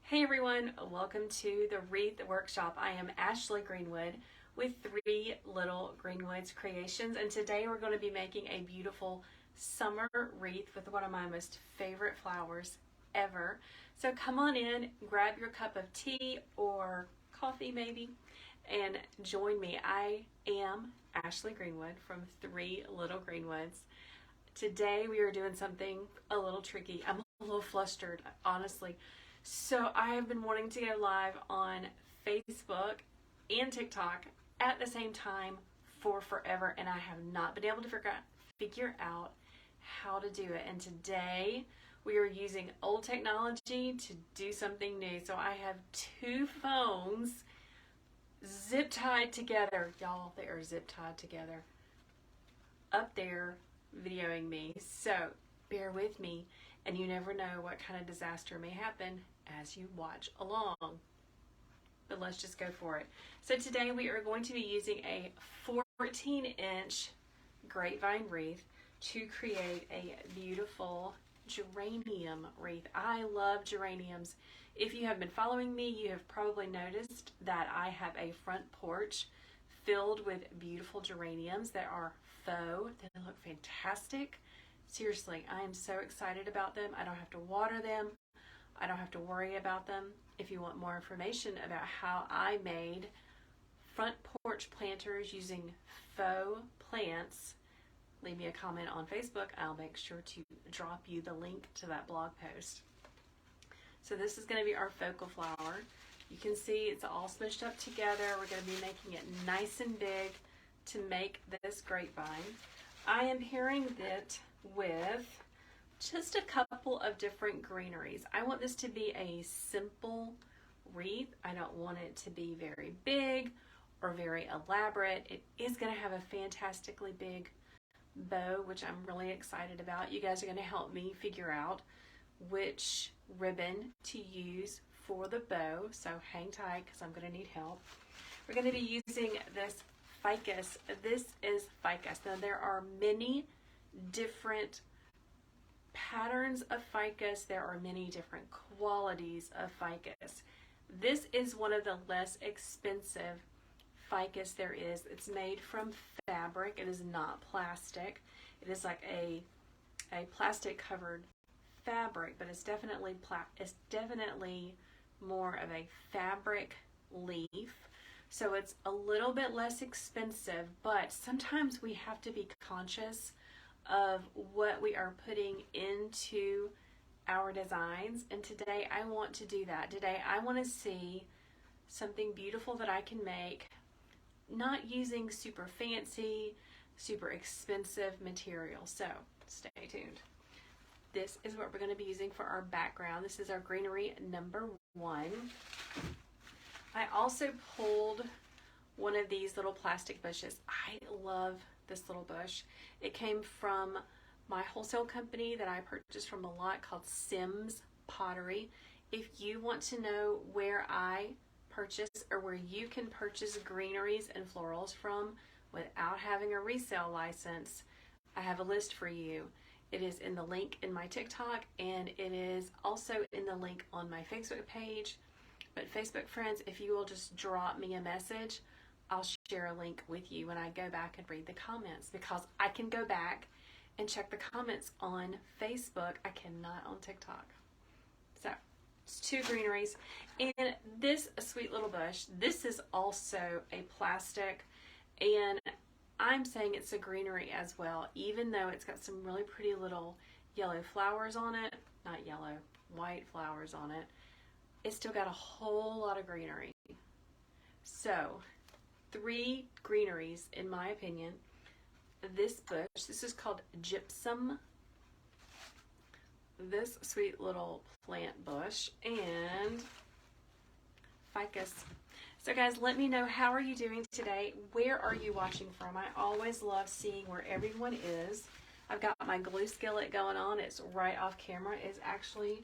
Hey everyone, welcome to the Wreath Workshop. I am Ashley Greenwood with Three Little Greenwoods Creations, and today we're going to be making a beautiful summer wreath with one of my most favorite flowers ever. So come on in, grab your cup of tea or coffee maybe, and join me. I am Ashley Greenwood from Three Little Greenwoods. Today we are doing something a little tricky. I'm a little flustered, honestly. So I have been wanting to go live on Facebook and TikTok at the same time for forever, and I have not been able to figure out how to do it. And today we are using old technology to do something new. So I have two phones zip tied together. Y'all, they are zip tied together up there videoing me. So bear with me, and you never know what kind of disaster may happen as you watch along. But let's just go for it. So today we are going to be using a 14-inch grapevine wreath to create a beautiful geranium wreath. I love geraniums. If you have been following me, you have probably noticed that I have a front porch filled with beautiful geraniums that are faux. They look fantastic. Seriously, I am so excited about them. I don't have to water them. I don't have to worry about them. If you want more information about how I made front porch planters using faux plants, leave me a comment on Facebook. I'll make sure to drop you the link to that blog post. So this is going to be our focal flower. You can see it's all smushed up together. We're going to be making it nice and big to make this grapevine. I am pairing it with just a couple of different greeneries. I want this to be a simple wreath. I don't want it to be very big or very elaborate. It is going to have a fantastically big bow, which I'm really excited about. You guys are going to help me figure out which ribbon to use for the bow, so hang tight because I'm going to need help. We're going to be using this ficus. This is ficus. Now there are many different patterns of ficus. There are many different qualities of ficus. This is one of the less expensive ficus there is. It's made from fabric. It is not plastic. It is like a plastic covered fabric, but it's definitely more of a fabric leaf. So it's a little bit less expensive, but sometimes we have to be conscious of what we are putting into our designs, and today I want to do that. Today I want to see something beautiful that I can make, not using super fancy, super expensive material. So stay tuned. This is what we're going to be using for our background. This is our greenery number 1. I also pulled one of these little plastic bushes. I love this little bush. It came from my wholesale company that I purchased from a lot called Sims Pottery. If you want to know where I purchase or where you can purchase greeneries and florals from without having a resale license, I have a list for you. It is in the link in my TikTok, and it is also in the link on my Facebook page. But Facebook friends, if you will just drop me a message, I'll share a link with you when I go back and read the comments, because I can go back and check the comments on Facebook. I cannot on TikTok. So it's 2 greeneries. And this sweet little bush, this is also a plastic, and I'm saying it's a greenery as well, even though it's got some really pretty little yellow flowers on it. Not yellow, white flowers on it. It's still got a whole lot of greenery. So 3 greeneries in my opinion. This bush, this is called gypsum, this sweet little plant bush, and ficus. So guys, let me know, how are you doing today? Where are you watching from? I always love seeing where everyone is. I've got my glue skillet going on. It's right off camera. It's actually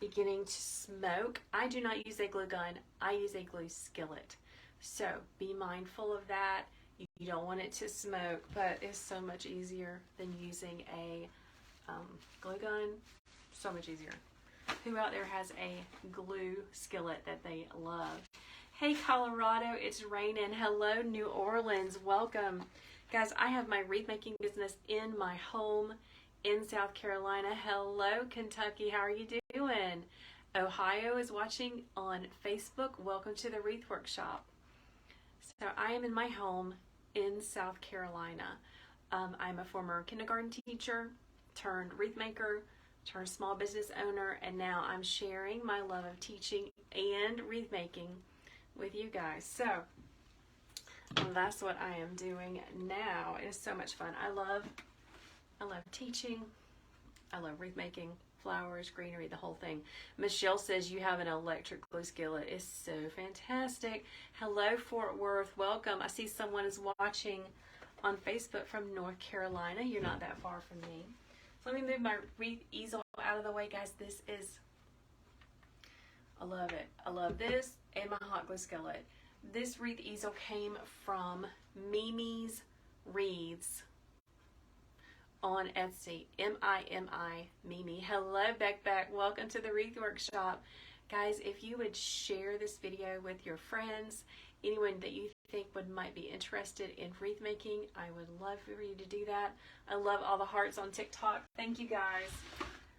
beginning to smoke. I do not use a glue gun. I use a glue skillet. So be mindful of that. You don't want it to smoke, but it's so much easier than using a glue gun. So much easier. Who out there has a glue skillet that they love? Hey Colorado, it's raining. Hello New Orleans, welcome. Guys, I have my wreath making business in my home in South Carolina. Hello Kentucky, how are you doing? Ohio is watching on Facebook. Welcome to the Wreath Workshop. So I am in my home in South Carolina. I'm a former kindergarten teacher, turned wreath maker, turned small business owner, and now I'm sharing my love of teaching and wreath making with you guys. So that's what I am doing now. It is so much fun. I love teaching. I love wreath making, flowers, greenery, the whole thing. Michelle says you have an electric glue skillet. It's so fantastic. Hello Fort Worth, welcome. I see someone is watching on Facebook from North Carolina. You're not that far from me. So let me move my wreath easel out of the way, guys. This is, I love it. I love this and my hot glue skillet. This wreath easel came from Mimi's Wreaths on Etsy. M-I-M-I, Mimi. Hello, Beck. Welcome to the Wreath Workshop. Guys, if you would share this video with your friends, anyone that you think might be interested in wreath making, I would love for you to do that. I love all the hearts on TikTok. Thank you, guys.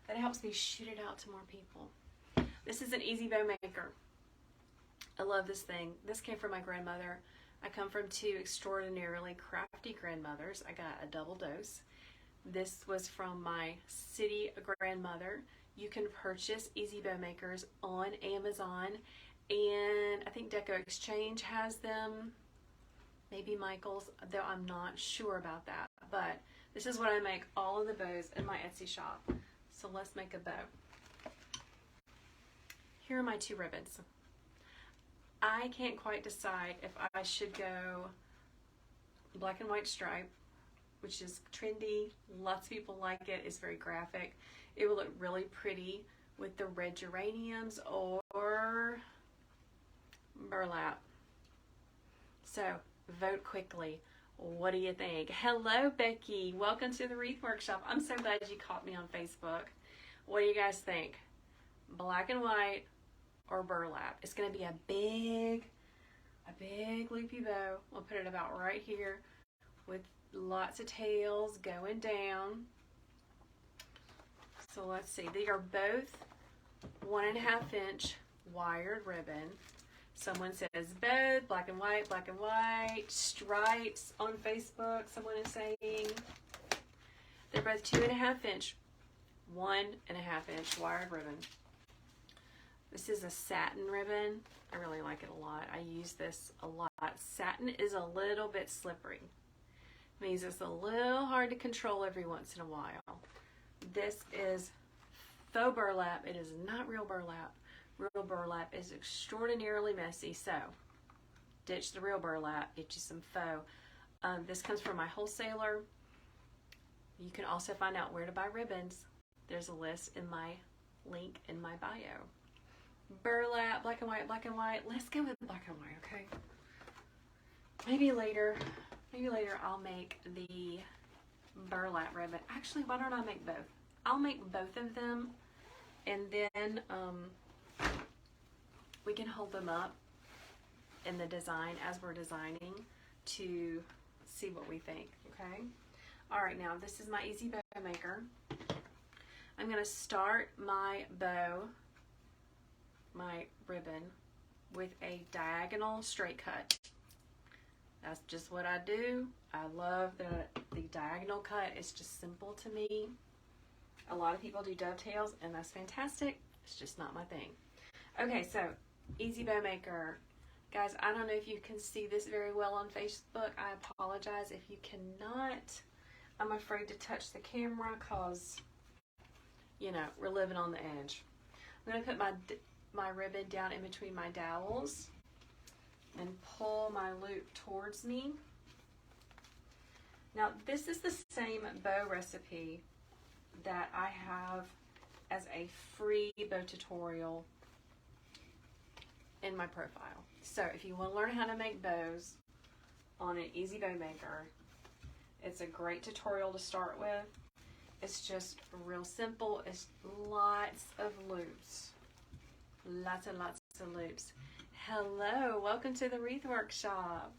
That helps me shoot it out to more people. This is an easy bow maker. I love this thing. This came from my grandmother. I come from two extraordinarily crafty grandmothers. I got a double dose. This was from my city grandmother. You can purchase easy bow makers on Amazon, and I think Deco Exchange has them. Maybe Michael's, though I'm not sure about that. But this is what I make all of the bows in my Etsy shop. So let's make a bow. Here are my two ribbons. I can't quite decide if I should go black and white stripe, which is trendy. Lots of people like it. It's very graphic. It will look really pretty with the red geraniums or burlap. So vote quickly. What do you think? Hello, Becky. Welcome to the Wreath Workshop. I'm so glad you caught me on Facebook. What do you guys think? Black and white or burlap? It's going to be a big loopy bow. We'll put it about right here with lots of tails going down. So let's see. They are both 1.5 inch wired ribbon. Someone says both black and white, stripes on Facebook. Someone is saying they're both 2.5 inch, 1.5 inch wired ribbon. This is a satin ribbon. I really like it a lot. I use this a lot. Satin is a little bit slippery. Means it's a little hard to control every once in a while. This is faux burlap. It is not real burlap. Real burlap is extraordinarily messy, so ditch the real burlap, get you some faux. This comes from my wholesaler. You can also find out where to buy ribbons. There's a list in my link in my bio. Burlap, black and white. Let's go with black and white, okay? Maybe later I'll make the burlap ribbon. Actually, why don't I make both? I'll make both of them, and then we can hold them up in the design as we're designing to see what we think, okay? All right, now this is my easy bow maker. I'm going to start my bow, my ribbon, with a diagonal straight cut. That's just what I do. I love the diagonal cut. It's just simple to me. A lot of people do dovetails, and that's fantastic. It's just not my thing. Okay, so easy bow maker. Guys, I don't know if you can see this very well on Facebook. I apologize if you cannot. I'm afraid to touch the camera because, you know, we're living on the edge. I'm going to put my ribbon down in between my dowels and pull my loop towards me. Now, this is the same bow recipe that I have as a free bow tutorial in my profile. So if you want to learn how to make bows on an easy bow maker, it's a great tutorial to start with. It's just real simple. It's lots of loops. Lots and lots of loops. Hello, welcome to the Wreath Workshop.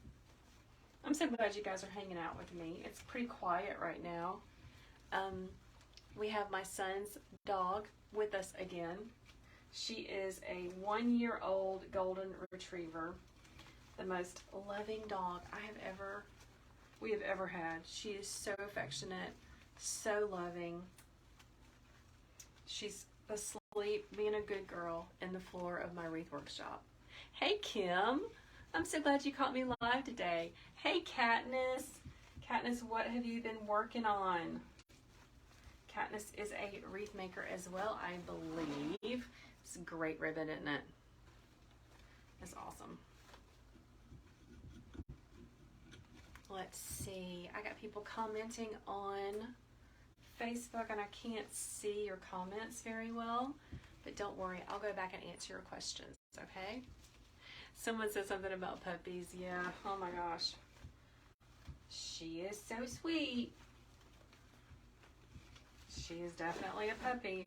I'm so glad you guys are hanging out with me. It's pretty quiet right now. We have my son's dog with us again. She is a 1-year-old golden retriever. The most loving dog we have ever had. She is so affectionate, so loving. She's asleep, being a good girl, in the floor of my Wreath Workshop. Hey, Kim. I'm so glad you caught me live today. Hey, Katniss. Katniss, what have you been working on? Katniss is a wreath maker as well, I believe. It's a great ribbon, isn't it? It's awesome. Let's see. I got people commenting on Facebook, and I can't see your comments very well. But don't worry, I'll go back and answer your questions, okay? Someone said something about puppies. Yeah, oh my gosh. She is so sweet. She is definitely a puppy.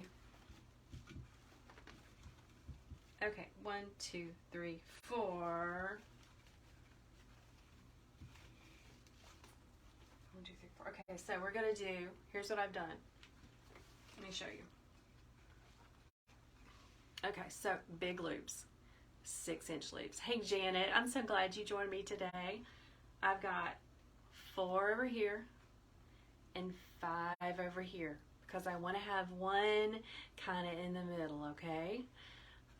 Okay, 1, 2, 3, 4. 1, 2, 3, 4. Okay, so we're gonna do, here's what I've done. Let me show you. Okay, so big loops. 6-inch loops. Hey Janet, I'm so glad you joined me today. I've got 4 over here and 5 over here because I want to have one kind of in the middle, okay?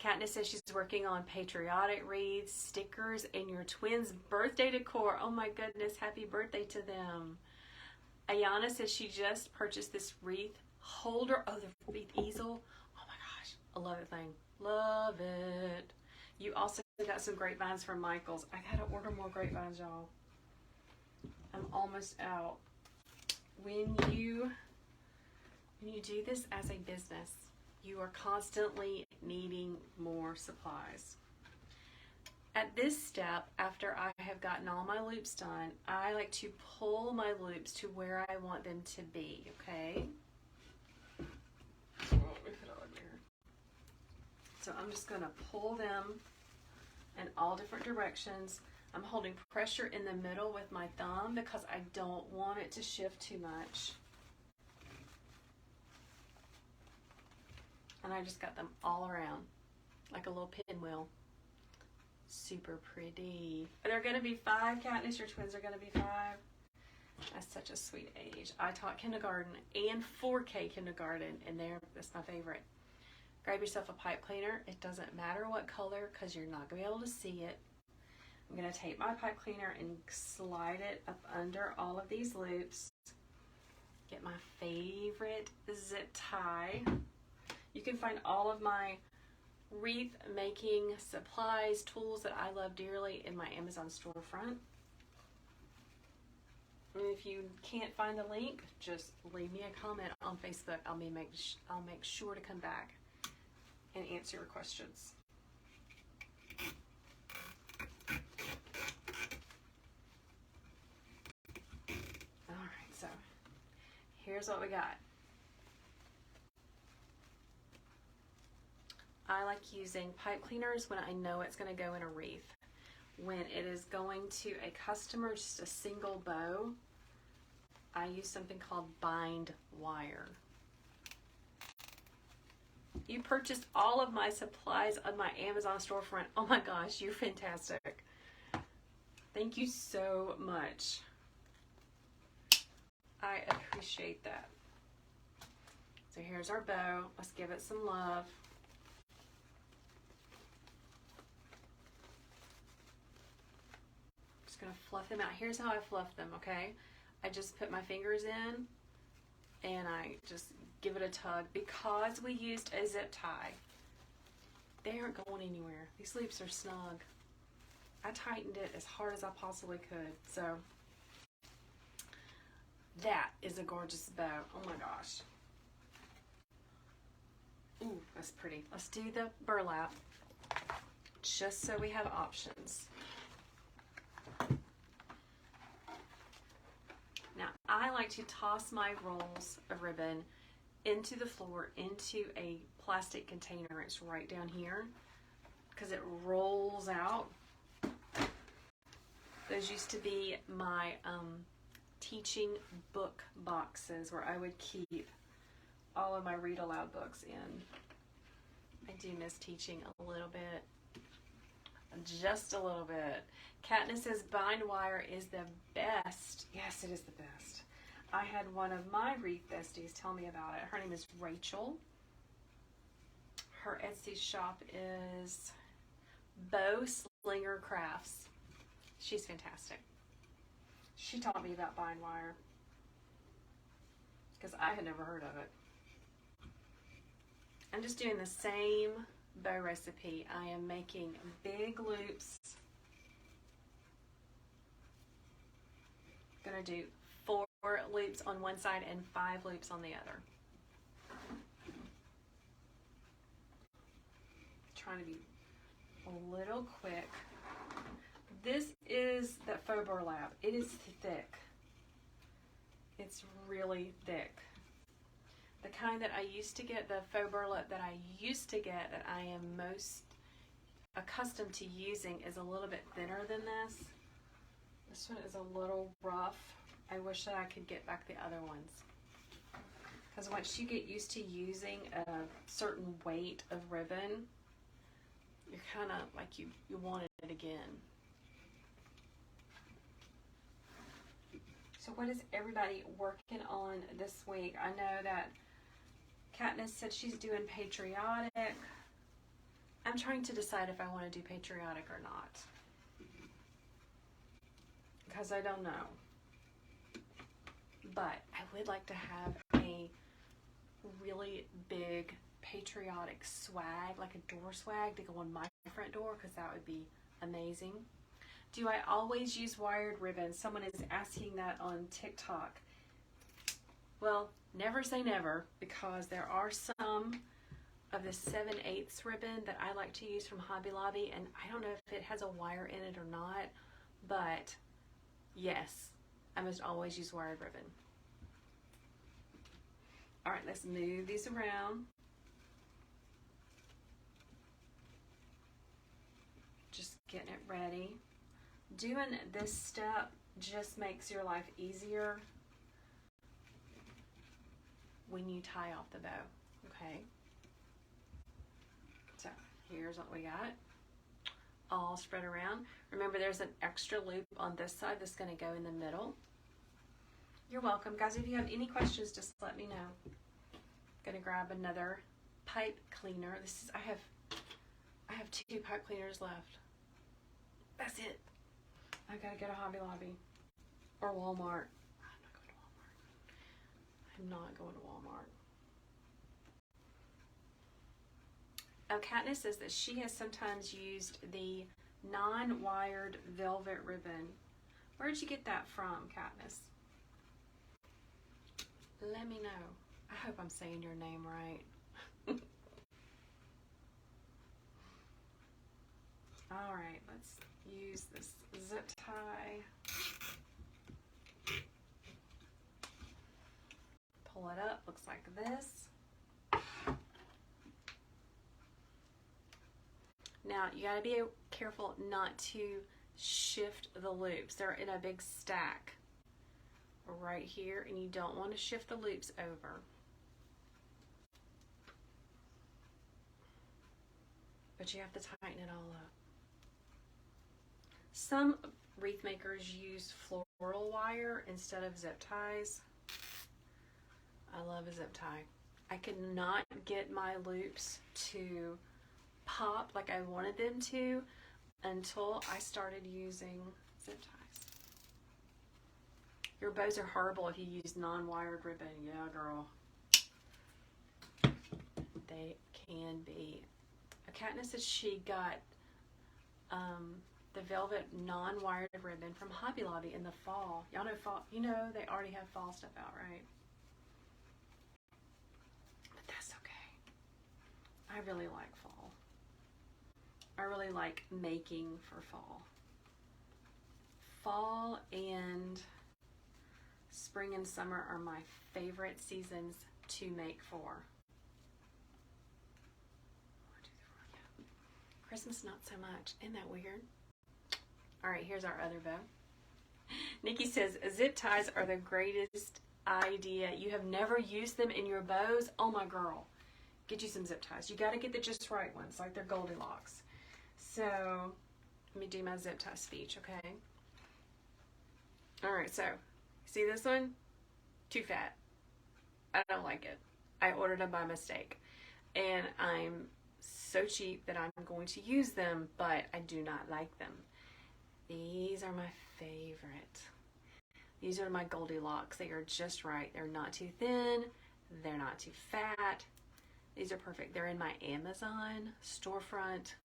Katniss says she's working on patriotic wreaths, stickers, and your twins' birthday decor. Oh my goodness, happy birthday to them. Ayana says she just purchased this wreath holder. Oh, the wreath easel. Oh my gosh, I love the thing. Love it. You also got some grapevines from Michael's. I gotta order more grapevines, y'all. I'm almost out. When you do this as a business, you are constantly needing more supplies. At this step, after I have gotten all my loops done, I like to pull my loops to where I want them to be, okay? So I'm just gonna pull them in all different directions. I'm holding pressure in the middle with my thumb because I don't want it to shift too much. And I just got them all around like a little pinwheel. Super pretty. They're gonna be 5, Katniss. Your twins are gonna be 5. That's such a sweet age. I taught kindergarten and 4K kindergarten, and that's my favorite. Grab yourself a pipe cleaner. It doesn't matter what color because you're not going to be able to see it. I'm going to take my pipe cleaner and slide it up under all of these loops. Get my favorite zip tie. You can find all of my wreath making supplies, tools that I love dearly in my Amazon storefront. And if you can't find the link, just leave me a comment on Facebook. I'll make sure to come back and answer your questions. All right, so here's what we got. I like using pipe cleaners when I know it's going to go in a wreath. When it is going to a customer, just a single bow, I use something called bind wire. You purchased all of my supplies on my Amazon storefront. Oh my gosh, you're fantastic. Thank you so much. I appreciate that. So here's our bow. Let's give it some love. Just gonna fluff them out. Here's how I fluff them, okay? I just put my fingers in and I just give it a tug. Because we used a zip tie, they aren't going anywhere. These loops are snug. I tightened it as hard as I possibly could. So that is a gorgeous bow. Oh my gosh. Ooh, that's pretty. Let's do the burlap just so we have options. Now, I like to toss my rolls of ribbon into the floor, into a plastic container. It's right down here because it rolls out. Those used to be my teaching book boxes where I would keep all of my read aloud books in. I do miss teaching a little bit. Just a little bit. Katniss says bind wire is the best. Yes, it is the best. I had one of my wreath besties tell me about it. Her name is Rachel. Her Etsy shop is Bow Slinger Crafts. She's fantastic. She taught me about bind wire because I had never heard of it. I'm just doing the same bow recipe. I am making big loops. Gonna do 4 loops on one side and 5 loops on the other. Trying to be a little quick. This is the faux burlap. It is thick. It's really thick. The kind that I used to get, the faux burlap that I used to get that I am most accustomed to using is a little bit thinner than this. This one is a little rough. I wish that I could get back the other ones. Because once you get used to using a certain weight of ribbon, you're kind of like you want it again. So what is everybody working on this week? I know that Katniss said she's doing patriotic. I'm trying to decide if I want to do patriotic or not. Because I don't know. But I would like to have a really big patriotic swag, like a door swag to go on my front door, because that would be amazing. Do I always use wired ribbon? Someone is asking that on TikTok. Well, never say never, because there are some of the 7/8 ribbon that I like to use from Hobby Lobby, and I don't know if it has a wire in it or not, but yes, I must always use wired ribbon. All right, let's move these around. Just getting it ready. Doing this step just makes your life easier when you tie off the bow, okay? So here's what we got, all spread around. Remember, there's an extra loop on this side that's going to go in the middle. You're welcome. Guys, if you have any questions, just let me know. I'm going to grab another pipe cleaner. I have 2 pipe cleaners left. That's it. I gotta go to Hobby Lobby or Walmart. I'm not going to Walmart. Oh, Katniss says that she has sometimes used the non-wired velvet ribbon. Where'd you get that from, Katniss? Let me know. I hope I'm saying your name right. All right, let's use this zip tie. Pull it up, looks like this. Now, you gotta be careful not to shift the loops. They're in a big stack right here, and you don't want to shift the loops over. But you have to tighten it all up. Some wreath makers use floral wire instead of zip ties. I love a zip tie. I could not get my loops to pop like I wanted them to until I started using zip ties. Your bows are horrible if you use non-wired ribbon. Yeah, girl. They can be. Katniss says she got the velvet non-wired ribbon from Hobby Lobby in the fall. Y'all know fall. You know they already have fall stuff out, right? But that's okay. I really like fall. I really like making for fall. Fall and Spring and summer are my favorite seasons to make for. Christmas, not so much. Isn't that weird? All right, here's our other bow. Nikki says, zip ties are the greatest idea. You have never used them in your bows? Oh, my girl. Get you some zip ties. You got to get the just right ones, like they're Goldilocks. So, let me do my zip tie speech, okay? All right, so, see this one? Too fat. I don't like it. I ordered them by mistake. And I'm so cheap that I'm going to use them, but I do not like them. These are my favorite. These are my Goldilocks. They are just right. They're not too thin. They're not too fat. These are perfect. They're in my Amazon storefront.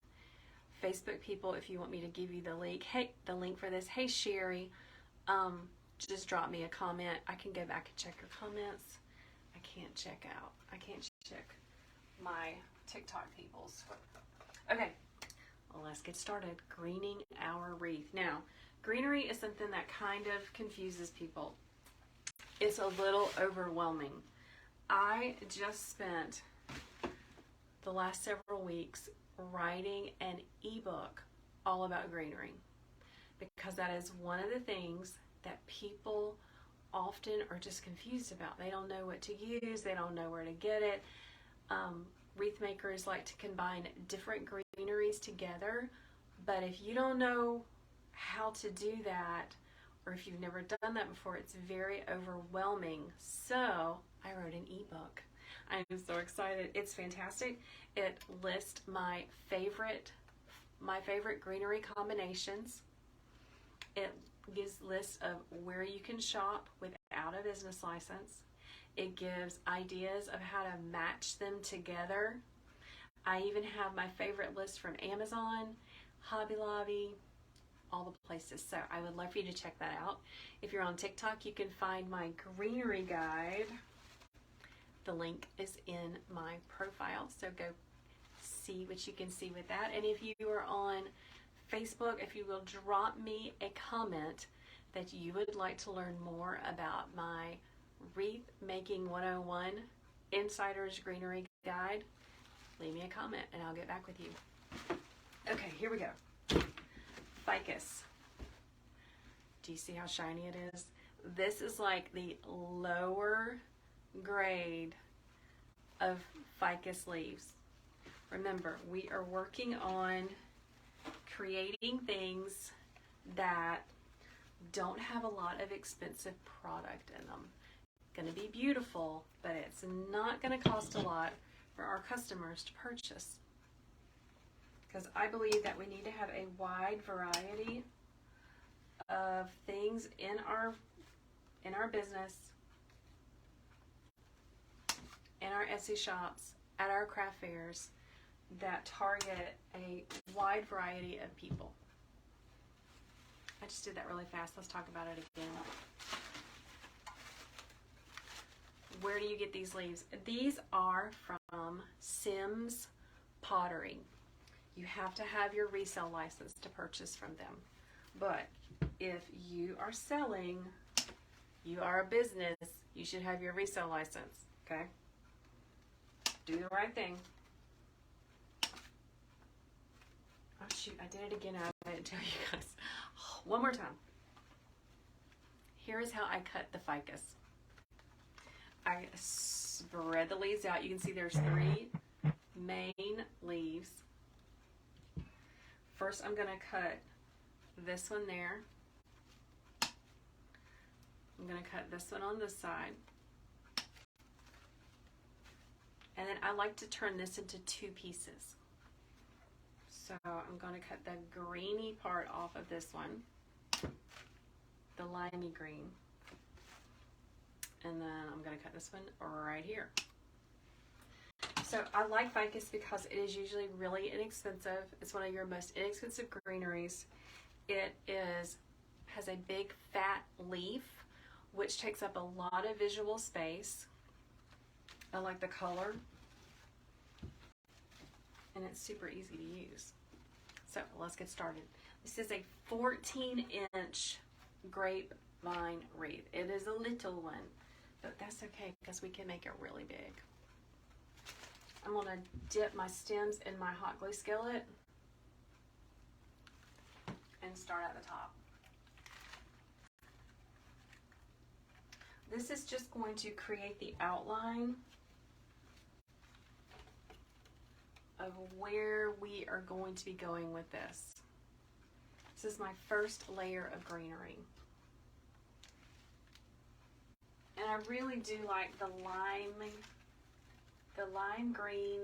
Facebook people, if you want me to give you the link, hey, the link for this. Hey, Sherry, just drop me a comment. I can go back and check your comments. I can't check my TikTok people's. Okay, well, let's get started. Greening our wreath. Now, greenery is something that kind of confuses people. It's a little overwhelming. I just spent the last several weeks writing an ebook all about greenery, because that is one of the things that people often are just confused about. They don't know what to use. They don't know where to get it. Wreath makers like to combine different greeneries together, but if you don't know how to do that, or if you've never done that before, it's very overwhelming. So I wrote an ebook. I'm so excited. It's fantastic. It lists my favorite greenery combinations. It gives lists of where you can shop without a business license. It gives ideas of how to match them together. I even have my favorite list from Amazon, Hobby Lobby, all the places. So I would love for you to check that out. If you're on TikTok, you can find my greenery guide. The link is in my profile, so go see what you can see with that. And if you are on Facebook, if you will drop me a comment that you would like to learn more about my Wreath Making 101 Insider's Greenery Guide, leave me a comment and I'll get back with you. Okay, here we go. Ficus. Do you see how shiny it is? This is like the lower grade of ficus leaves. Remember, we are working on creating things that don't have a lot of expensive product in them. Going to be beautiful, but it's not going to cost a lot for our customers to purchase. Because I believe that we need to have a wide variety of things in our business, in our Etsy shops, at our craft fairs, that target a wide variety of people. I just did that really fast. Let's talk about it again. Where do you get these leaves? These are from Sims Pottery. You have to have your resale license to purchase from them. But if you are selling, you are a business, you should have your resale license, okay? Do the right thing. Oh shoot, I did it again. I didn't tell you guys. One more time. Here is how I cut the ficus. I spread the leaves out. You can see there's 3 main leaves. First, I'm going to cut this one there. I'm going to cut this one on this side. And then I like to turn this into 2 pieces. So I'm going to cut the greeny part off of this one, the limey green. And then I'm going to cut this one right here. So I like ficus because it is usually really inexpensive. It's one of your most inexpensive greeneries. It has a big fat leaf, which takes up a lot of visual space. I like the color. And it's super easy to use. So let's get started. This is a 14-inch grape vine wreath. It is a little one, but that's okay because we can make it really big. I'm going to dip my stems in my hot glue skillet and start at the top. This is just going to create the outline of where we are going to be going with this. This is my first layer of greenery. And I really do like the lime green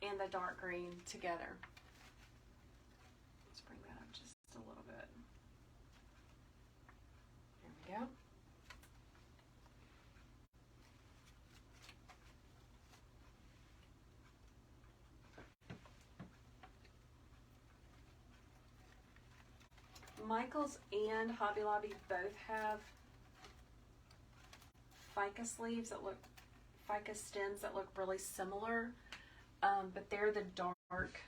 and the dark green together. Let's bring that up just a little bit. There we go. Michaels and Hobby Lobby both have ficus stems that look really similar, but they're the dark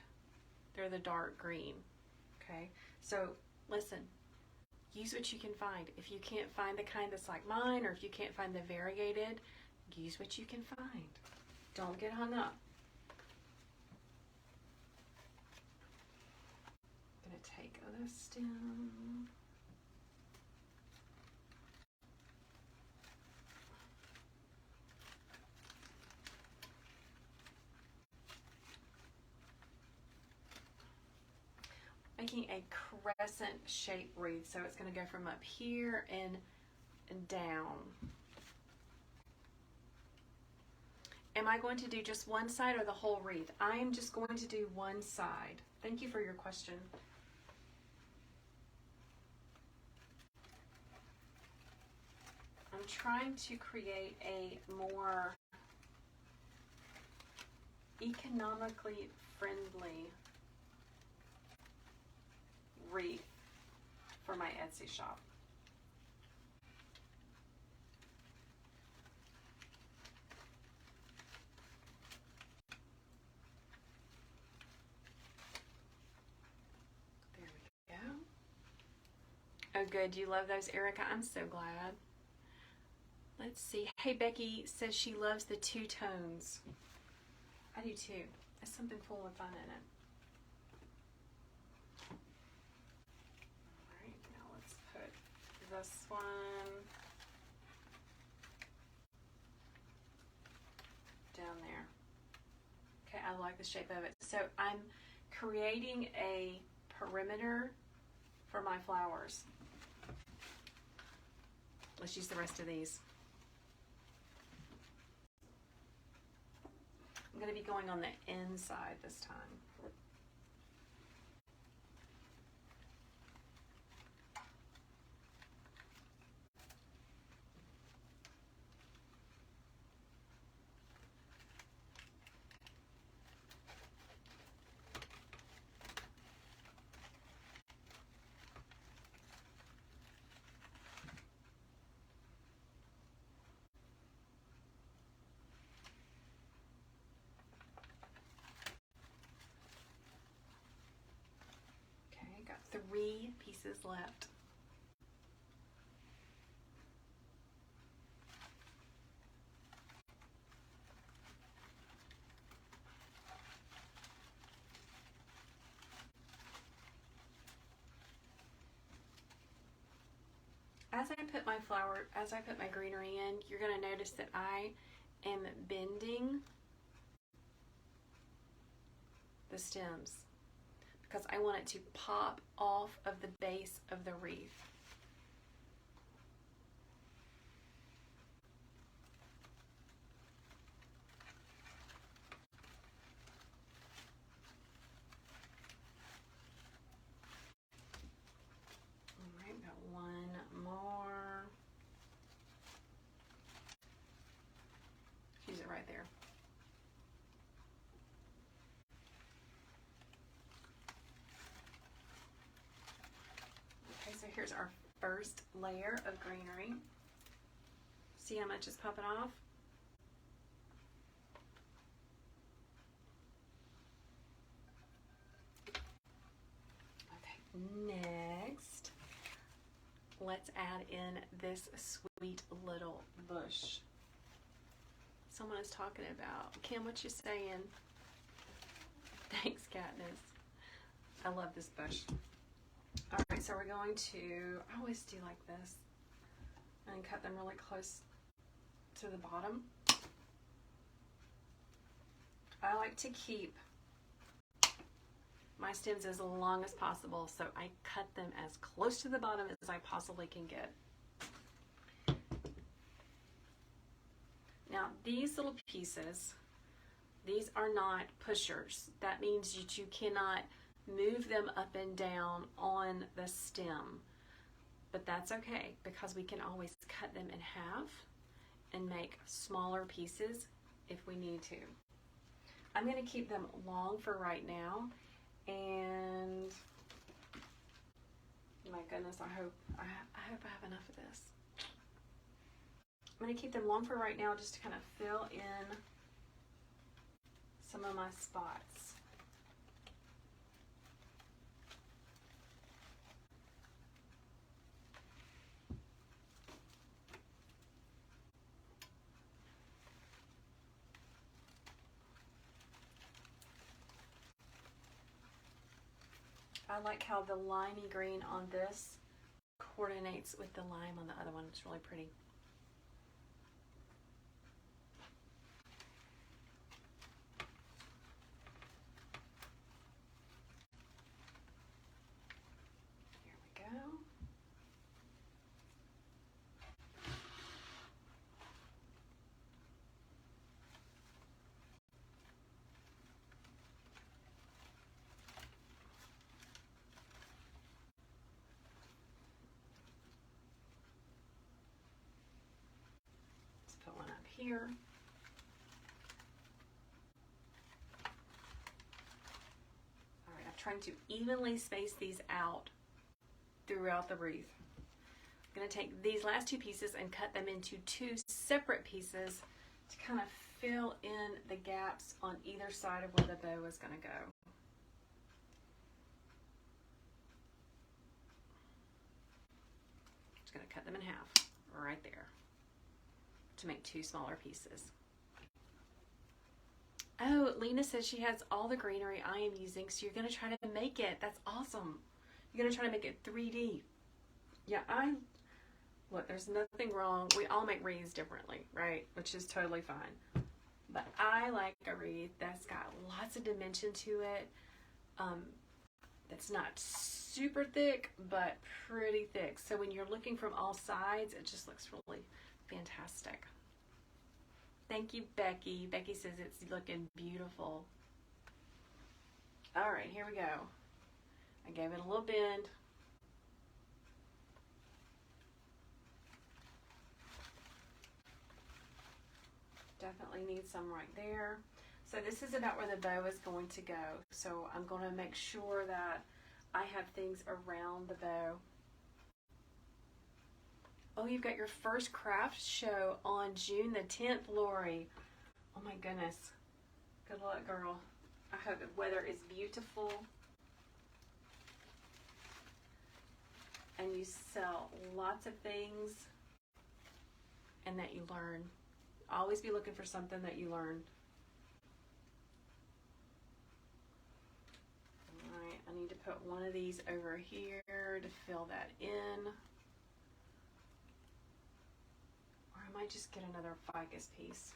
green. Okay, so listen, use what you can find. If you can't find the kind that's like mine, or if you can't find the variegated, use what you can find. Don't get hung up. I'm gonna take other stem. Making a crescent shape wreath, so it's going to go from up here and down. Am I going to do just one side or the whole wreath? I am just going to do one side. Thank you for your question. I'm trying to create a more economically friendly wreath for my Etsy shop. There we go. Oh good, you love those, Erica. I'm so glad. Let's see. Hey, Becky says she loves the two tones. I do too. It's something full of fun in it. This one down there. Okay, I like the shape of it. So I'm creating a perimeter for my flowers. Let's use the rest of these. I'm going to be going on the inside this time. Got 3 pieces left. As I put my greenery in, you're going to notice that I am bending the stems because I want it to pop off of the base of the wreath. All right, got one more. Use it right there. Okay, so here's our first layer of greenery. See how much is popping off? Okay, next let's add in this sweet little bush. Someone is talking about, Kim, what you saying? Thanks, Katniss. I love this bush. All right, so we're going to, I always do like this, and cut them really close to the bottom. I like to keep my stems as long as possible, so I cut them as close to the bottom as I possibly can get. Now, these little pieces, these are not pushers. That means that you cannot move them up and down on the stem. But that's okay, because we can always cut them in half and make smaller pieces if we need to. I'm going to keep them long for right now, and my goodness, I hope I have enough of this. I'm going to keep them long for right now just to kind of fill in some of my spots. I like how the limey green on this coordinates with the lime on the other one. It's really pretty. Here we go. Put one up here. All right, I'm trying to evenly space these out throughout the wreath. I'm going to take these last two pieces and cut them into two separate pieces to kind of fill in the gaps on either side of where the bow is going to go. Just going to cut them in half right there to make two smaller pieces. Oh, Lena says she has all the greenery I am using, so you're going to try to make it. That's awesome. You're going to try to make it 3D. Yeah, look, there's nothing wrong. We all make wreaths differently, right? Which is totally fine. But I like a wreath that's got lots of dimension to it. That's not super thick, but pretty thick. So when you're looking from all sides, it just looks really fantastic. Thank you, Becky. Becky says it's looking beautiful. All right, here we go. I gave it a little bend. Definitely need some right there. So this is about where the bow is going to go. So I'm going to make sure that I have things around the bow. Oh, you've got your first craft show on June the 10th, Lori. Oh my goodness. Good luck, girl. I hope the weather is beautiful. And you sell lots of things and that you learn. Always be looking for something that you learn. All right, I need to put one of these over here to fill that in. Or I might just get another ficus piece.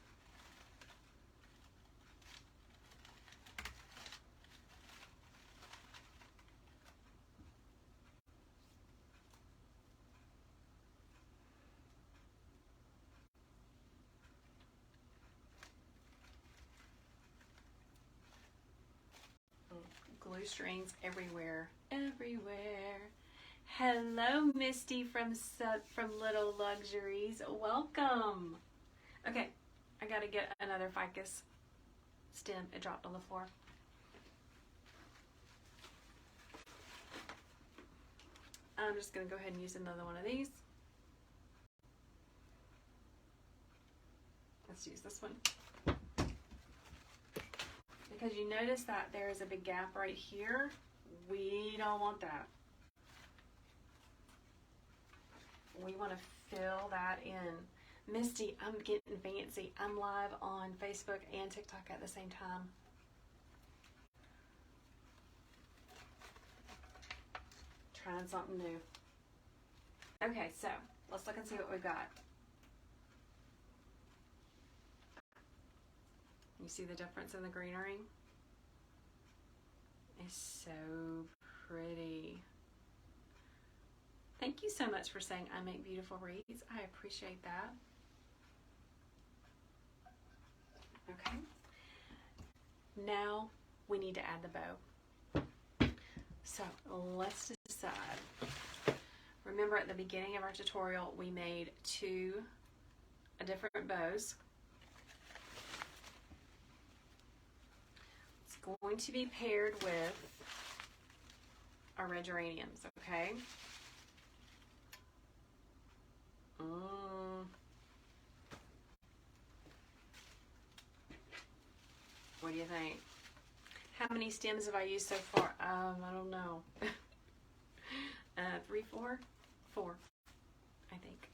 Glue strings everywhere, everywhere. Hello, Misty from Little Luxuries. Welcome. Okay, I gotta get another ficus stem. It dropped on the floor. I'm just gonna go ahead and use another one of these. Let's use this one. Because you notice that there is a big gap right here. We don't want that. we want to fill that in. Misty, I'm getting fancy. I'm live on Facebook and TikTok at the same time. Trying something new. Okay, so let's look and see what we've got. You see the difference in the greenery? It's so pretty. Thank you so much for saying I make beautiful wreaths. I appreciate that. Okay. Now we need to add the bow. So let's decide. Remember at the beginning of our tutorial, we made two different bows. It's going to be paired with our red geraniums, okay? What do you think? How many stems have I used so far? I don't know. 3, 4? 4, I think.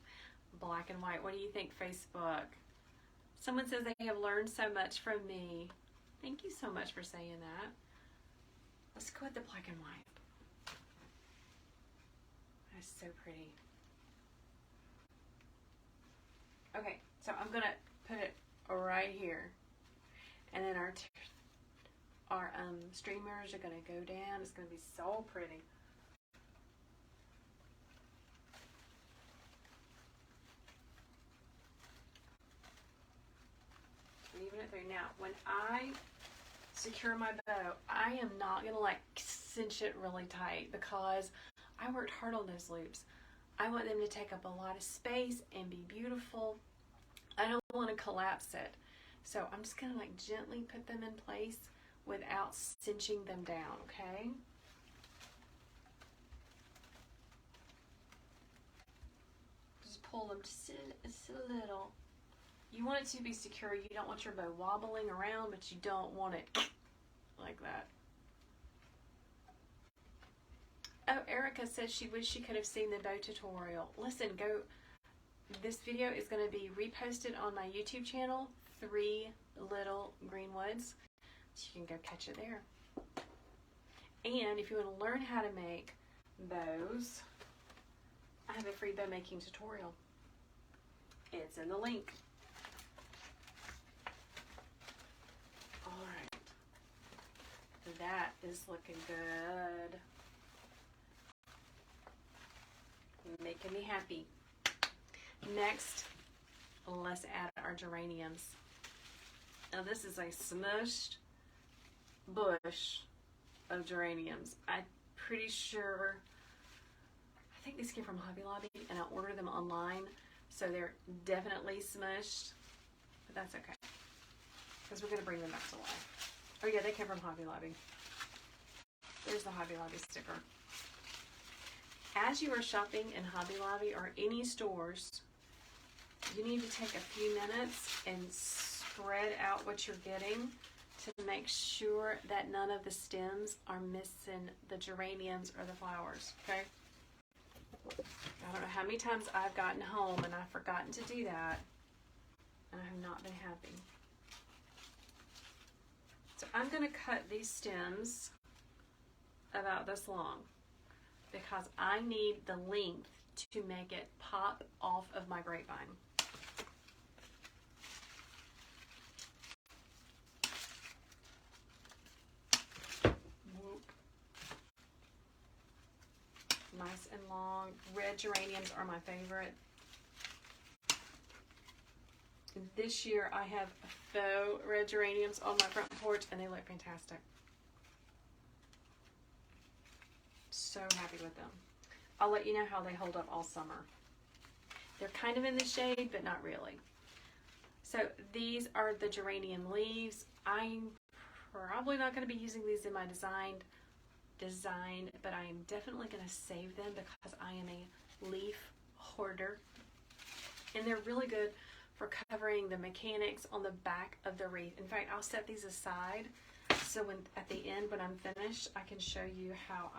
Black and white. What do you think, Facebook? Someone says they have learned so much from me. Thank you so much for saying that. Let's go with the black and white. That's so pretty. Okay, so I'm gonna put it right here, and then our streamers are gonna go down. It's gonna be so pretty. Leaving it through. Now, when I secure my bow, I am not gonna like cinch it really tight because I worked hard on those loops. I want them to take up a lot of space and be beautiful. I don't want to collapse it. So I'm just going to like gently put them in place without cinching them down, okay? Just pull them just a little. You want it to be secure. You don't want your bow wobbling around, but you don't want it like that. Oh, Erica says she wished she could have seen the bow tutorial. Listen, go. This video is going to be reposted on my YouTube channel, 3 Little Greenwoods. So you can go catch it there. And if you want to learn how to make bows, I have a free bow making tutorial. It's in the link. Alright. That is looking good. Making me happy. Next, let's add our geraniums. Now this is a smushed bush of geraniums. I'm pretty sure, I think these came from Hobby Lobby and I ordered them online, so they're definitely smushed, but that's okay because we're going to bring them back to life. Oh yeah, they came from Hobby Lobby. There's the Hobby Lobby sticker. As you are shopping in Hobby Lobby or any stores, you need to take a few minutes and spread out what you're getting to make sure that none of the stems are missing the geraniums or the flowers, okay? I don't know how many times I've gotten home and I've forgotten to do that, and I have not been happy. So I'm going to cut these stems about this long, because I need the length to make it pop off of my grapevine. Whoop. Nice and long. Red geraniums are my favorite. This year I have faux red geraniums on my front porch and they look fantastic. So happy with them. I'll let you know how they hold up all summer. They're kind of in the shade, but not really. So these are the geranium leaves. I'm probably not going to be using these in my design, but I am definitely going to save them because I am a leaf hoarder. And they're really good for covering the mechanics on the back of the wreath. In fact, I'll set these aside so when at the end, when I'm finished, I can show you how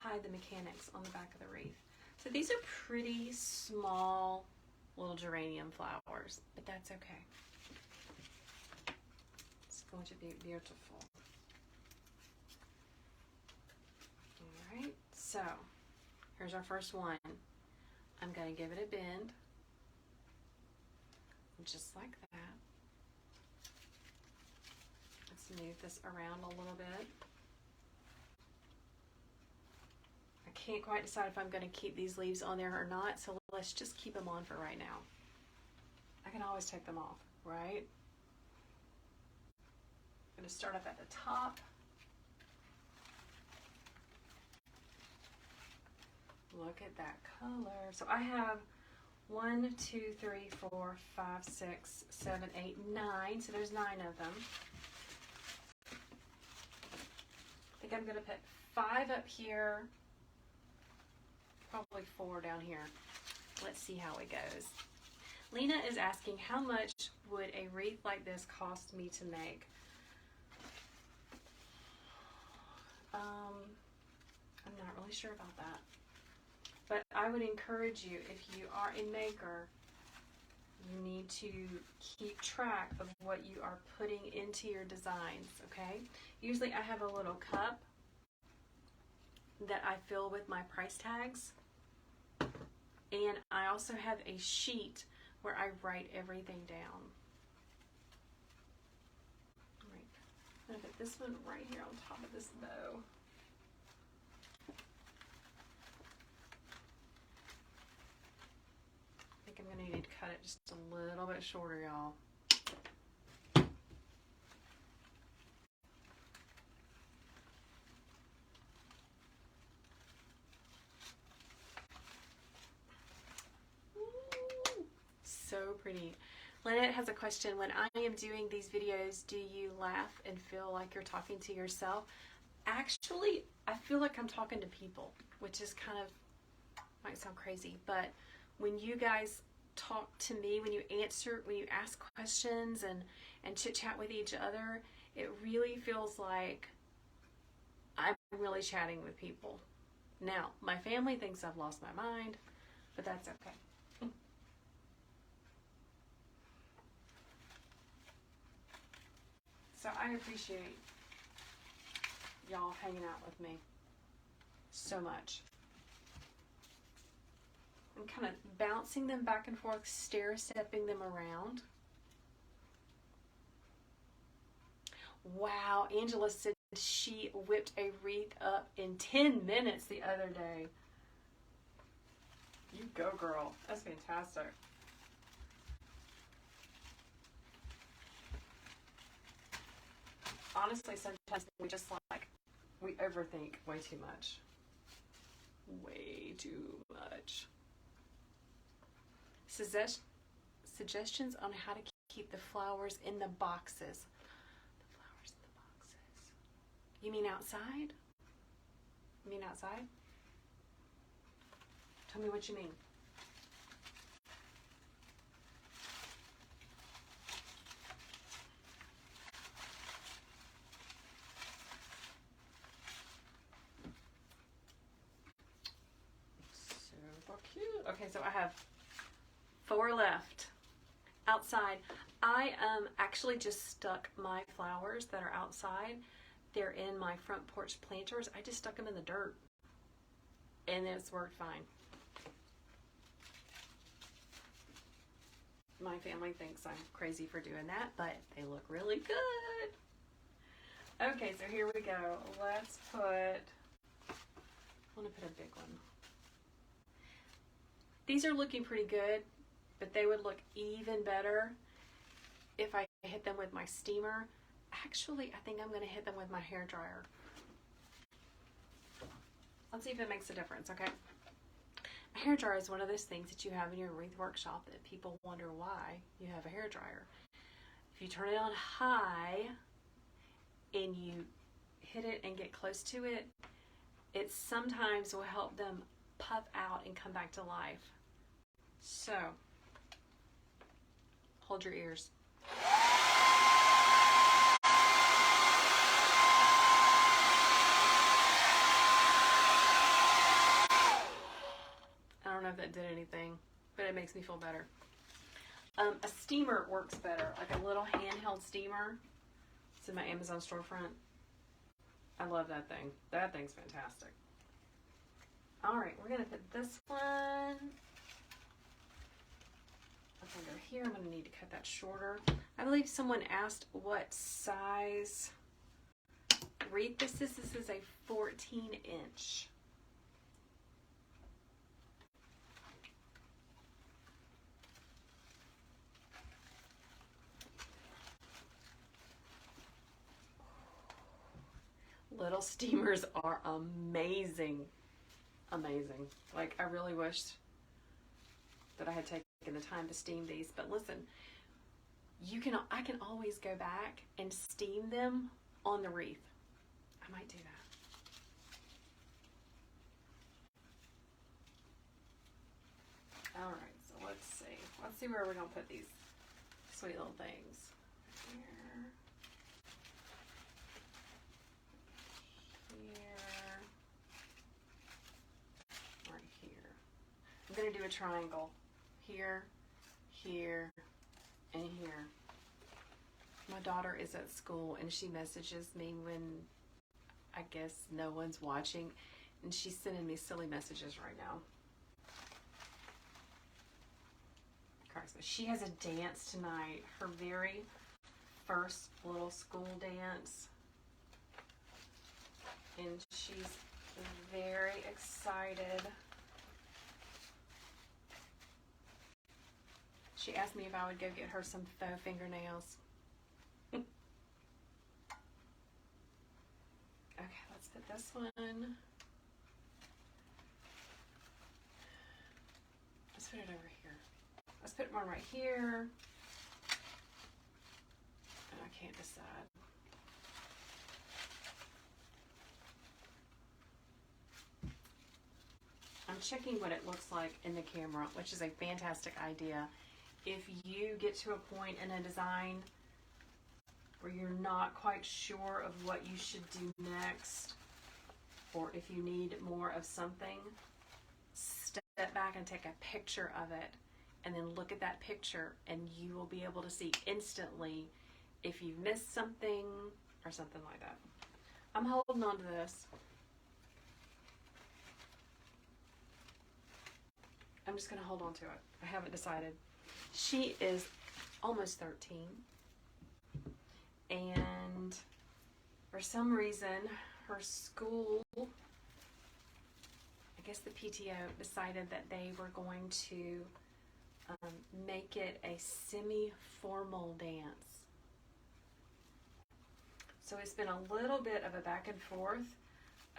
hide the mechanics on the back of the wreath. So these are pretty small little geranium flowers, but that's okay. It's going to be beautiful. All right, so here's our first one. I'm going to give it a bend, just like that. Let's move this around a little bit. I can't quite decide if I'm going to keep these leaves on there or not, so let's just keep them on for right now. I can always take them off, right? I'm going to start up at the top. Look at that color. So I have 1, 2, 3, 4, 5, 6, 7, 8, 9. So there's 9 of them. I think I'm going to put 5 up here. Probably 4 down here. Let's see how it goes. Lena is asking, how much would a wreath like this cost me to make? I'm not really sure about that. But I would encourage you, if you are a maker, you need to keep track of what you are putting into your designs, okay? Usually I have a little cup that I fill with my price tags. And I also have a sheet where I write everything down. All right. I'm going to put this one right here on top of this bow. I think I'm going to need to cut it just a little bit shorter, y'all. So pretty. Lynette has a question. When I am doing these videos, do you laugh and feel like you're talking to yourself? Actually, I feel like I'm talking to people, which is kind of, might sound crazy, but when you guys talk to me, when you ask questions and chit chat with each other, it really feels like I'm really chatting with people. Now, my family thinks I've lost my mind, but that's okay. So I appreciate y'all hanging out with me so much. I'm kind of bouncing them back and forth, stair-stepping them around. Wow, Angela said she whipped a wreath up in 10 minutes the other day. You go, girl. That's fantastic. Honestly, sometimes we just we overthink way too much. Way too much. Suggestions on how to keep the flowers in the boxes. The flowers in the boxes. You mean outside? You mean outside? Tell me what you mean. Super cute. Okay, so I have 4 left. Outside, I actually just stuck my flowers that are outside. They're in my front porch planters. I just stuck them in the dirt, and it's worked fine. My family thinks I'm crazy for doing that, but they look really good. Okay, so here we go. Let's put, I want to put a big one. These are looking pretty good, but they would look even better if I hit them with my steamer. Actually, I think I'm going to hit them with my hair dryer. Let's see if it makes a difference, okay? A hair dryer is one of those things that you have in your Wreath Workshop that people wonder why you have a hair dryer. If you turn it on high and you hit it and get close to it, it sometimes will help them puff out and come back to life. So, hold your ears. it makes me feel better. A steamer works better, like a little handheld steamer. It's in my Amazon storefront. I love that thing. That thing's fantastic. All right, we're gonna put this one up under here. I'm gonna need to cut that shorter. I believe someone asked what size wreath this is. This is a 14-inch. Little steamers are amazing. Amazing. Like, I really wished that I had taken the time to steam these. But listen, I can always go back and steam them on the wreath. I might do that. All right, so let's see. Let's see where we're going to put these sweet little things. Here. Here. Right here. I'm going to do a triangle. Here, here, and here. My daughter is at school and she messages me when I guess no one's watching, and she's sending me silly messages right now. She has a dance tonight, her very first little school dance, and she's very excited. She asked me if I would go get her some faux fingernails. Okay, let's put this one. Let's put it over here. Let's put one right here. And I can't decide. I'm checking what it looks like in the camera, which is a fantastic idea. If you get to a point in a design where you're not quite sure of what you should do next, or if you need more of something, step back and take a picture of it, and then look at that picture, and you will be able to see instantly if you've missed something or something like that. I'm holding on to this. I'm just going to hold on to it. I haven't decided. She is almost 13, and for some reason her school, I guess the PTO, decided that they were going to make it a semi-formal dance. So it's been a little bit of a back and forth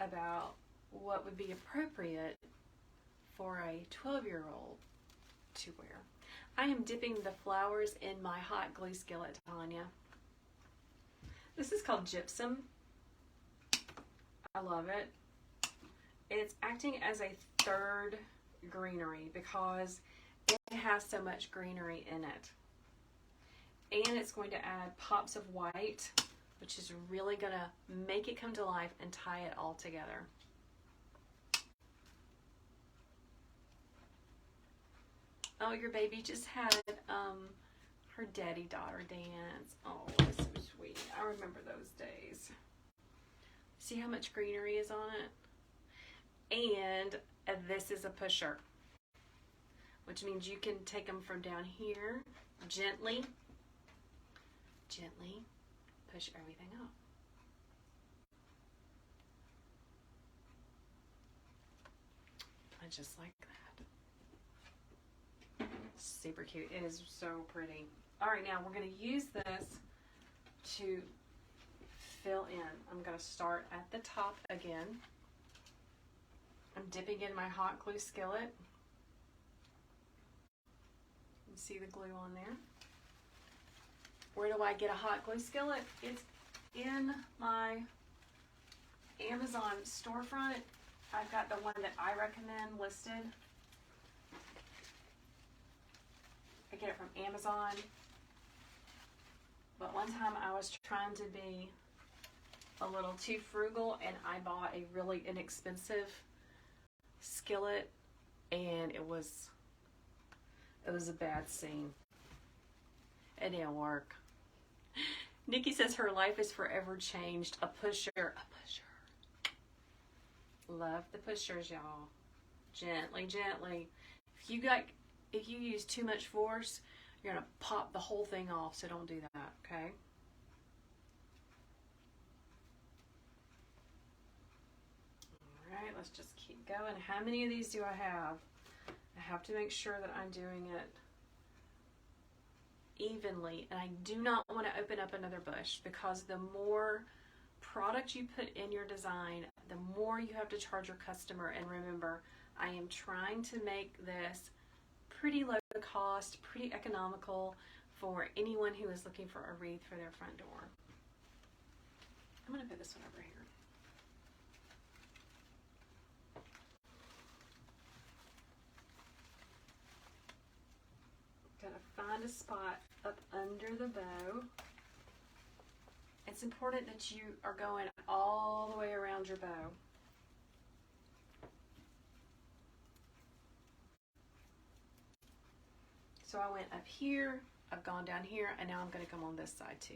about what would be appropriate for a 12-year-old to wear. I am dipping the flowers in my hot glue skillet, Tanya. This is called gypsum. I love it. It's acting as a third greenery because it has so much greenery in it. And it's going to add pops of white, which is really going to make it come to life and tie it all together. Oh, your baby just had her daddy-daughter dance. Oh, that's so sweet. I remember those days. See how much greenery is on it? And this is a pusher, which means you can take them from down here, gently push everything up. And just like that. Super cute. It is so pretty. All right, now we're going to use this to fill in. I'm going to start at the top again. I'm dipping in my hot glue skillet. You see the glue on there. Where do I get a hot glue skillet? It's in my Amazon storefront. I've got the one that I recommend listed. I get it from Amazon. But one time I was trying to be a little too frugal and I bought a really inexpensive skillet, and it was It was a bad scene. It didn't work. Nikki says her life is forever changed. A pusher. A pusher. Love the pushers, y'all. Gently, gently. If you use too much force, you're gonna pop the whole thing off, so don't do that, okay? Alright, let's just keep going. How many of these do I have? I have to make sure that I'm doing it evenly, and I do not want to open up another bush, because the more product you put in your design, the more you have to charge your customer. And remember, I am trying to make this pretty low cost, pretty economical for anyone who is looking for a wreath for their front door. I'm going to put this one over here. Gotta find a spot up under the bow. It's important that you are going all the way around your bow. So I went up here, I've gone down here, and now I'm going to come on this side too.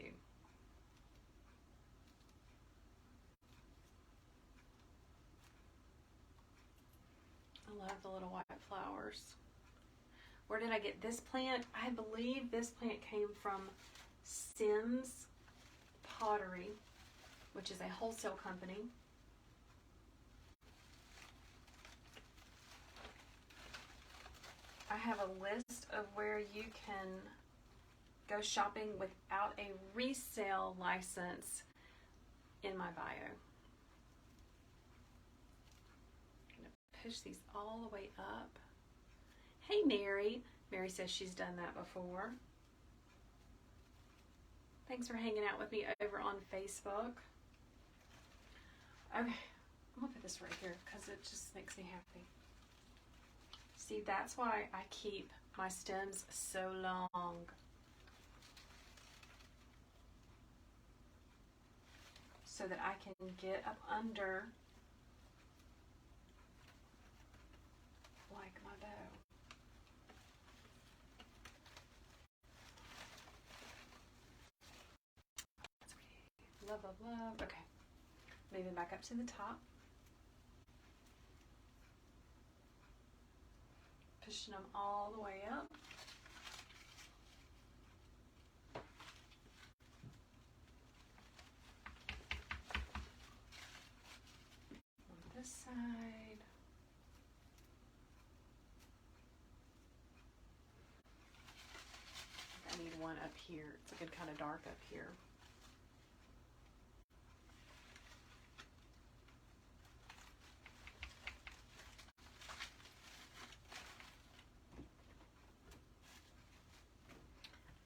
I love the little white flowers. Where did I get this plant? I believe this plant came from Sims Pottery, which is a wholesale company. I have a list of where you can go shopping without a resale license in my bio. I'm going to push these all the way up. Hey, Mary. Mary says she's done that before. Thanks for hanging out with me over on Facebook. Okay, I'm going to put this right here because it just makes me happy. See, that's why I keep my stems so long. So that I can get up under like my bow. Love, love, love. Okay. Moving back up to the top. Pushing them all the way up. On this side. I need one up here. It's looking kind of dark up here.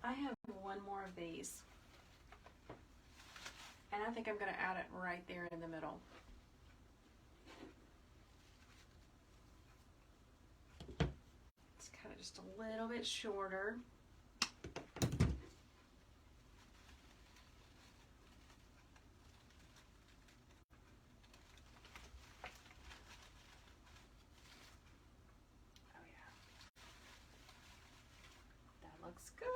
I have one more of these, and I think I'm going to add it right there in the middle. It's kind of just a little bit shorter. Oh yeah, that looks good.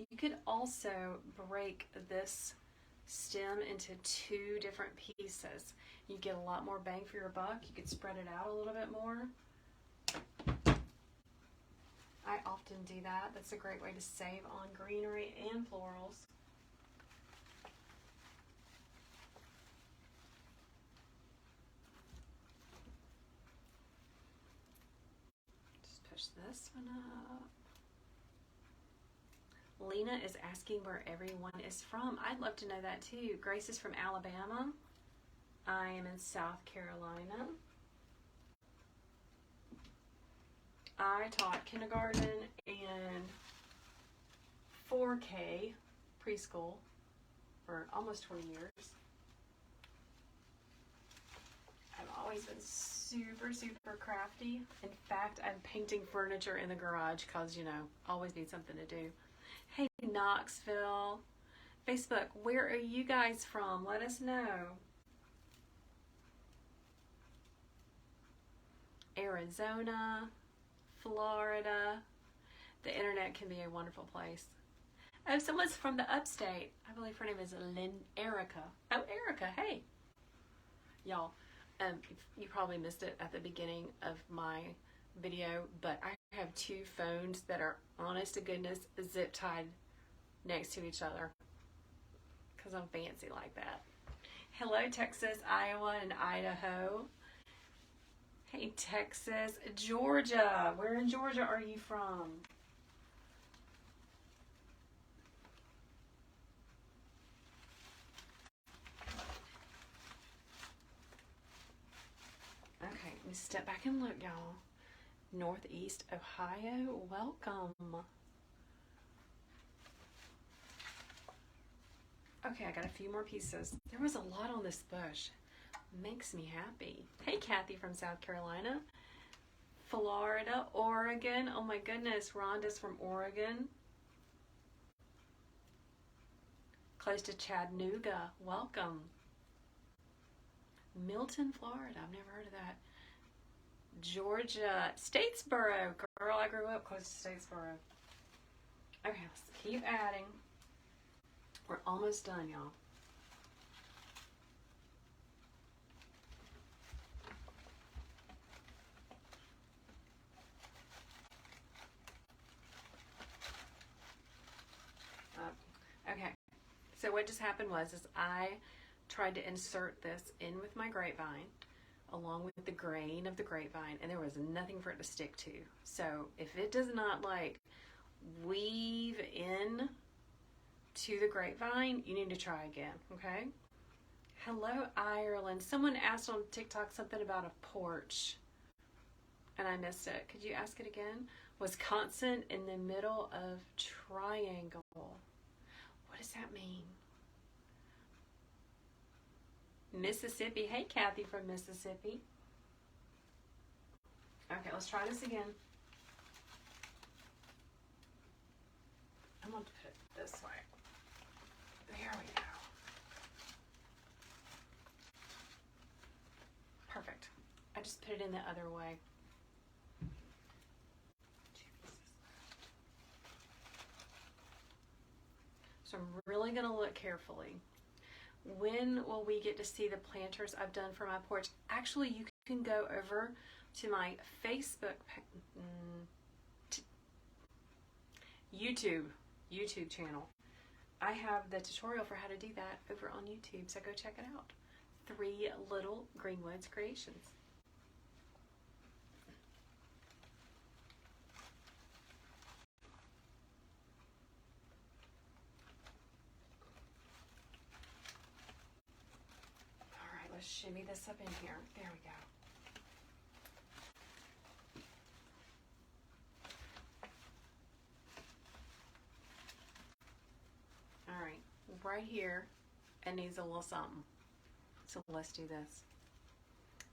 You could also break this stem into 2 different pieces. You get a lot more bang for your buck. You could spread it out a little bit more. I often do that. That's a great way to save on greenery and florals. Just push this one up. Lena is asking where everyone is from. I'd love to know that too. Grace is from Alabama. I am in South Carolina. I taught kindergarten and 4K preschool for almost 20 years. I've always been super, super crafty. In fact, I'm painting furniture in the garage because, you know, always need something to do. Hey, Knoxville. Facebook, where are you guys from? Let us know. Arizona, Florida. The internet can be a wonderful place. Oh, someone's from the upstate. I believe her name is Erica. Oh, Erica, hey. Y'all, you probably missed it at the beginning of my video, but I have two phones that are, honest to goodness, zip tied next to each other because I'm fancy like that. Hello, Texas, Iowa, and Idaho. Hey, Texas, Georgia. Where in Georgia are you from? Okay, let me step back and look, y'all. Northeast Ohio, welcome. Okay, I got a few more pieces. There was a lot on this bush. Makes me happy. Hey, Kathy from South Carolina. Florida, Oregon. Oh my goodness, Rhonda's from Oregon. Close to Chattanooga, welcome. Milton, Florida, I've never heard of that. Georgia, Statesboro. Girl, I grew up close to Statesboro. Okay, let's keep adding. We're almost done, y'all. Okay, so what just happened was I tried to insert this in with my grapevine along with the grain of the grapevine, and there was nothing for it to stick to. So if it does not like weave in to the grapevine, you need to try again, okay? Hello, Ireland. Someone asked on TikTok something about a porch and I missed it. Could you ask it again? Wisconsin in the middle of triangle. What does that mean? Mississippi. Hey, Kathy from Mississippi. Okay, let's try this again. I'm going to put it this way. There we go. Perfect. I just put it in the other way. So I'm really going to look carefully. When will we get to see the planters I've done for my porch? Actually, you can go over to my Facebook, YouTube channel. I have the tutorial for how to do that over on YouTube, so go check it out. 3 Little Greenwoods Creations. Let's shimmy this up in here. There we go. All right, right here, it needs a little something. So let's do this.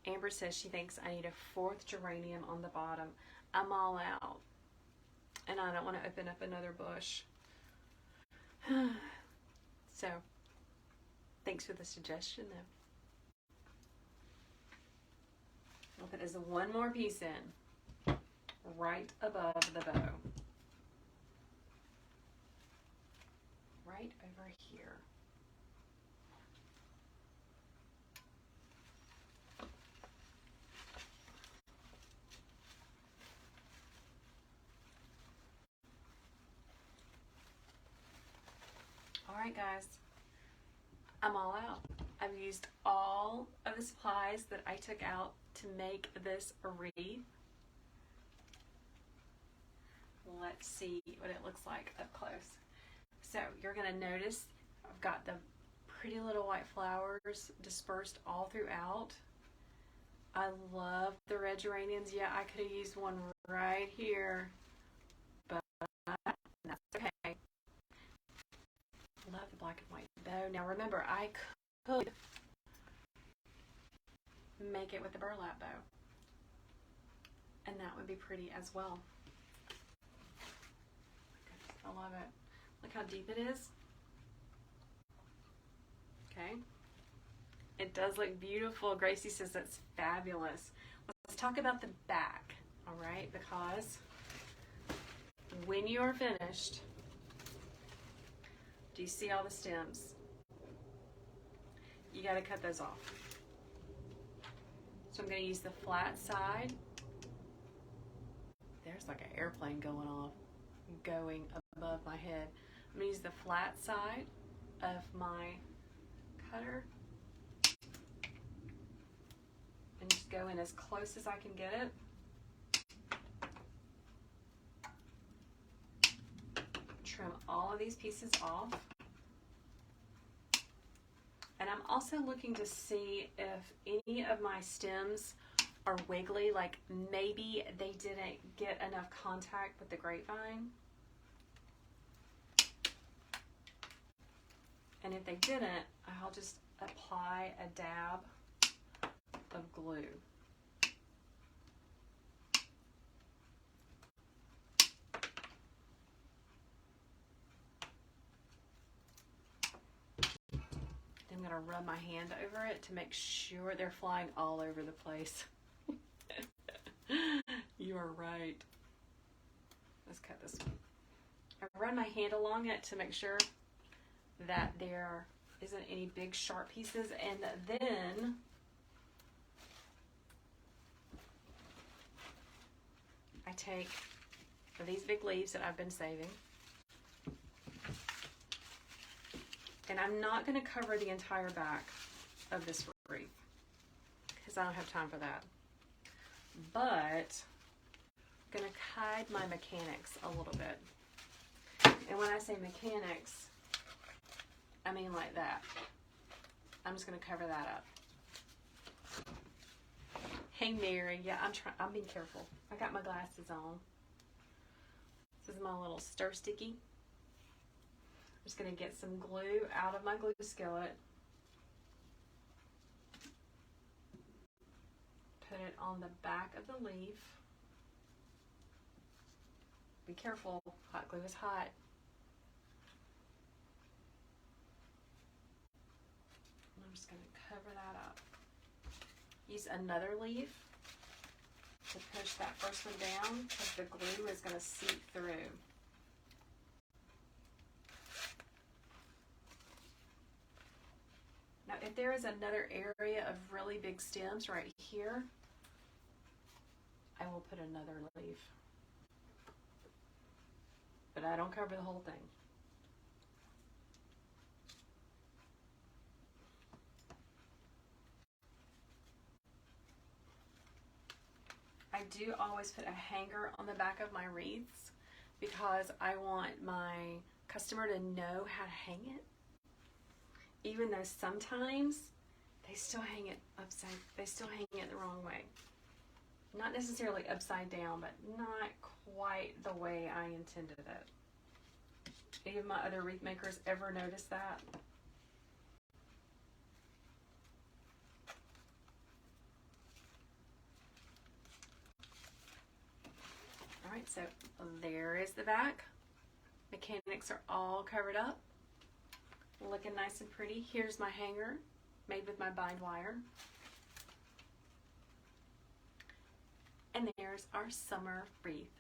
Amber says she thinks I need a 4th geranium on the bottom. I'm all out. And I don't want to open up another bush. So, thanks for the suggestion though. I'll put this one more piece in, right above the bow. Right over here. All right, guys, I'm all out. I've used all of the supplies that I took out to make this wreath. Let's see what it looks like up close. So you're going to notice I've got the pretty little white flowers dispersed all throughout. I love the red geraniums. Yeah, I could have used one right here, but that's okay. Love the black and white bow. Now remember, I could make it with the burlap bow, and that would be pretty as well. I love it. Look how deep it is. Okay. It does look beautiful. Gracie says that's fabulous. talk about the back, all right? Because when you are finished, do you see all the stems? You got to cut those off. So I'm going to use the flat side. There's like an airplane going above my head. I'm going to use the flat side of my cutter and just go in as close as I can get it. Trim all of these pieces off. And I'm also looking to see if any of my stems are wiggly, like maybe they didn't get enough contact with the grapevine. And if they didn't, I'll just apply a dab of glue. I'm going to rub my hand over it to make sure they're flying all over the place. You are right. Let's cut this one. I run my hand along it to make sure that there isn't any big sharp pieces, and then I take these big leaves that I've been saving, and I'm not going to cover the entire back of this wreath because I don't have time for that. But I'm going to hide my mechanics a little bit. And when I say mechanics, I mean like that. I'm just going to cover that up. Hey Mary, yeah, I'm being careful. I got my glasses on. This is my little stir sticky. I'm just going to get some glue out of my glue skillet. Put it on the back of the leaf. Be careful, hot glue is hot. I'm just going to cover that up. Use another leaf to push that first one down because the glue is going to seep through. Now, if there is another area of really big stems right here, I will put another leaf. But I don't cover the whole thing. I do always put a hanger on the back of my wreaths because I want my customer to know how to hang it. Even though sometimes they still hang it the wrong way. Not necessarily upside down, but not quite the way I intended it. Any of my other wreath makers ever noticed that? Alright, so there is the back. Mechanics are all covered up. Looking nice and pretty. Here's my hanger made with my bind wire. And there's our summer wreath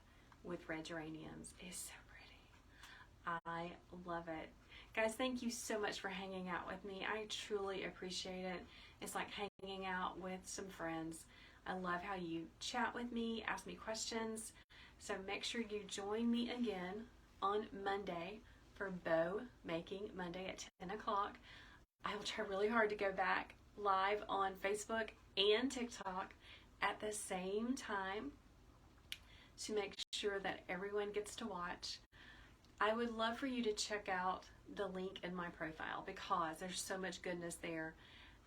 with red geraniums. It's so pretty. I love it. Guys, thank you so much for hanging out with me. I truly appreciate it. It's like hanging out with some friends. I love how you chat with me, ask me questions. So make sure you join me again on Monday for Bow Making Monday at 10 o'clock. I will try really hard to go back live on Facebook and TikTok at the same time to make sure that everyone gets to watch. I would love for you to check out the link in my profile because there's so much goodness there.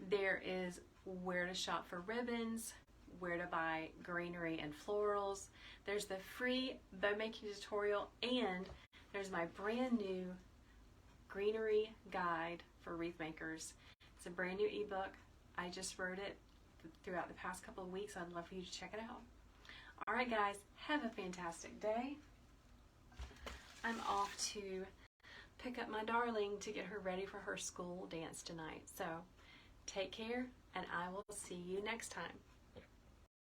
There is where to shop for ribbons, where to buy greenery and florals. There's the free bow making tutorial, and there's my brand new greenery guide for wreath makers. It's a brand new ebook. I just wrote it throughout the past couple of weeks. I'd love for you to check it out. All right, guys, have a fantastic day. I'm off to pick up my darling to get her ready for her school dance tonight. So take care, and I will see you next time.